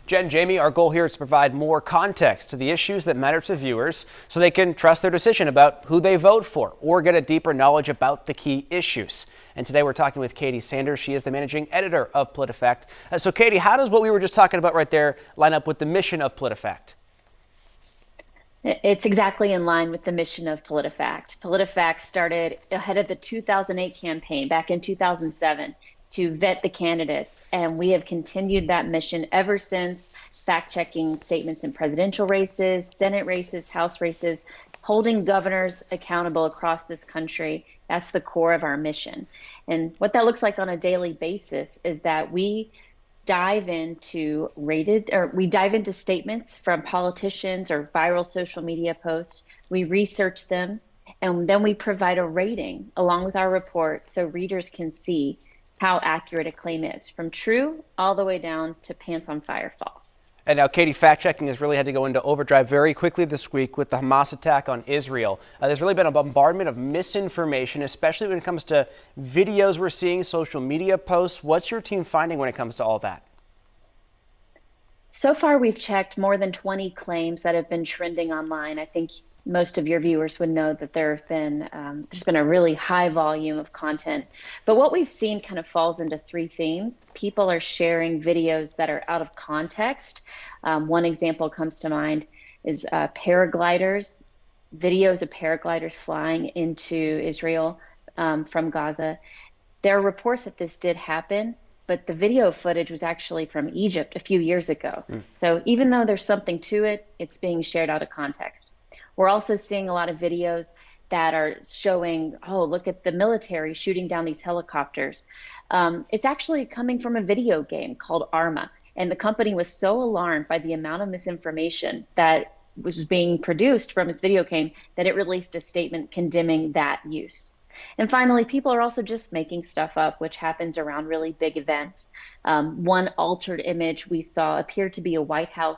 Jen, Jamie, our goal here is to provide more context to the issues that matter to viewers so they can trust their decision about who they vote for or get a deeper knowledge about the key issues. And today we're talking with Katie Sanders. She is the managing editor of PolitiFact. So Katie, how does what we were just talking about right there line up with the mission of PolitiFact? It's exactly in line with the mission of PolitiFact. PolitiFact started ahead of the 2008 campaign back in 2007 to vet the candidates, and we have continued that mission ever since, fact-checking statements in presidential races, Senate races, House races, holding governors accountable across this country. That's the core of our mission. And what that looks like on a daily basis is that we dive into statements from politicians or viral social media posts. We research them, and then we provide a rating along with our report so readers can see how accurate a claim is, from true all the way down to pants on fire false. And now, Katie, fact-checking has really had to go into overdrive very quickly this week with the Hamas attack on Israel. There's really been a bombardment of misinformation, especially when it comes to videos we're seeing, social media posts. What's your team finding when it comes to all that? So far, we've checked more than 20 claims that have been trending online. I think most of your viewers would know that there's been a really high volume of content. But what we've seen kind of falls into three themes. People are sharing videos that are out of context. One example comes to mind is paragliders, videos of paragliders flying into Israel from Gaza. There are reports that this did happen, but the video footage was actually from Egypt a few years ago. So even though there's something to it, it's being shared out of context. We're also seeing a lot of videos that are showing, oh, look at the military shooting down these helicopters. It's actually coming from a video game called Arma. And the company was so alarmed by the amount of misinformation that was being produced from its video game that it released a statement condemning that use. And finally, people are also just making stuff up, which happens around really big events. One altered image we saw appeared to be a White House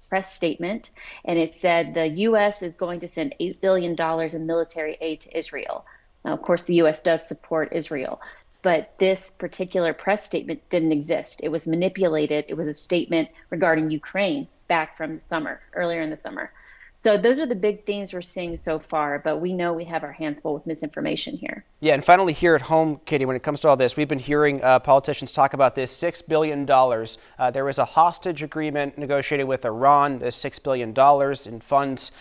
press statement, and it said the U.S. is going to send $8 billion in military aid to Israel. Now, of course, the U.S. does support Israel, but this particular press statement didn't exist. It was manipulated. It was a statement regarding Ukraine back from the summer, earlier in the summer. So those are the big themes we're seeing so far, but we know we have our hands full with misinformation here. Yeah, and finally here at home, Katie, when it comes to all this, we've been hearing politicians talk about this $6 billion. There was a hostage agreement negotiated with Iran, the $6 billion in funds.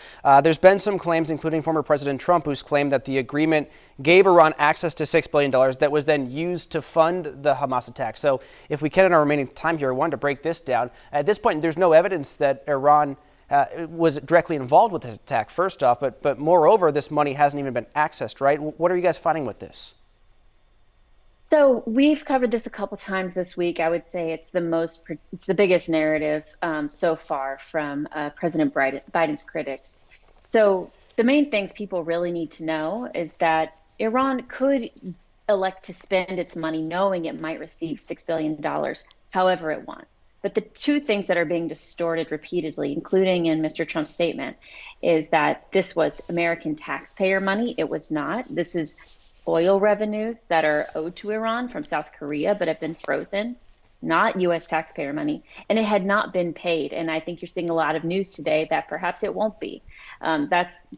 There's been some claims, including former President Trump, who's claimed that the agreement gave Iran access to $6 billion that was then used to fund the Hamas attack. So if we can, in our remaining time here, I wanted to break this down. At this point, there's no evidence that Iran was directly involved with this attack, first off, but moreover, this money hasn't even been accessed, right? What are you guys finding with this? So we've covered this a couple times this week. I would say it's the biggest narrative so far from President Biden's critics. So the main things people really need to know is that Iran could elect to spend its money knowing it might receive $6 billion however it wants. But the two things that are being distorted repeatedly, including in Mr. Trump's statement, is that this was American taxpayer money. It was not. This is oil revenues that are owed to Iran from South Korea but have been frozen, not U.S. taxpayer money. And it had not been paid. And I think you're seeing a lot of news today that perhaps it won't be. That's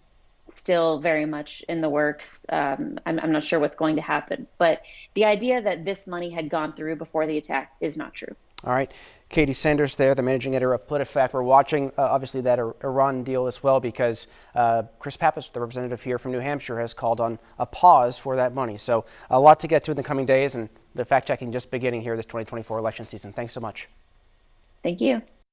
still very much in the works. I'm not sure what's going to happen. But the idea that this money had gone through before the attack is not true. All right. Katie Sanders there, the managing editor of PolitiFact. We're watching, obviously, that Iran deal as well because Chris Pappas, the representative here from New Hampshire, has called on a pause for that money. So a lot to get to in the coming days, and the fact-checking just beginning here this 2024 election season. Thanks so much. Thank you.